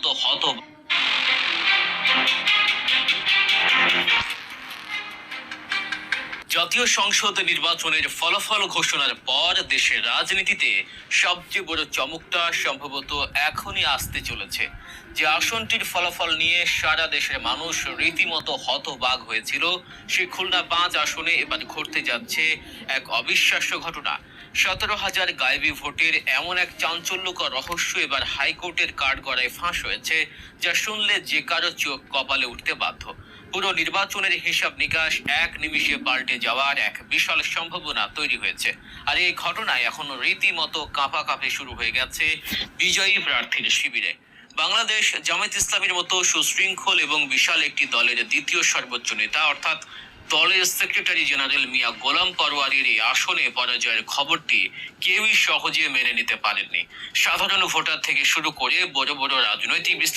রীতিমতো জাতীয় সংসদ নির্বাচনের ফলাফল ঘোষণার পর দেশের রাজনীতিতে সবচেয়ে বড় চমকটা সম্ভবত এখনই আসতে চলেছে। যে আসনটির ফলাফল নিয়ে সারা দেশের মানুষ রীতিমতো হতবাক হয়েছিল, সে খুলনা ৫ আসনে এবার ঘটতে যাচ্ছে এক অবিশ্বাস্য ঘটনা। ১৭,০০০ গায়েবী ভোটের এমন এক চাঞ্চল্যকর রহস্য এবার হাইকোর্টের কাঠগড়ায় ফাঁস হয়েছে, যা শুনলে যে কারো চোখ কপালে উঠতে বাধ্য। পুরো নির্বাচনের হিসাব নিকাশ এক নিমিষে পাল্টে যাওয়ার এক বিশাল সম্ভাবনা তৈরি হয়েছে। আর এই ঘটনায় এখন রীতিমতো কাঁপাকাঁপি শুরু হয়ে গেছে বিজয়ী প্রার্থীর শিবিরে। বাংলাদেশ জামায়াত ইসলামীর মতো সুশৃঙ্খল এবং বিশাল একটি দলের দ্বিতীয় সর্বোচ্চ নেতা অর্থাৎ দলের সেক্রেটারি জেনারেল মিয়া গোলাম পরোয়ারির এই আসনে পরাজয়ের খবরটি কেউই সহজে মেনে নিতে পারেননি। সাধারণ ভোটার থেকে শুরু করে বড় বড় রাজনৈতিক বিশ্লেষক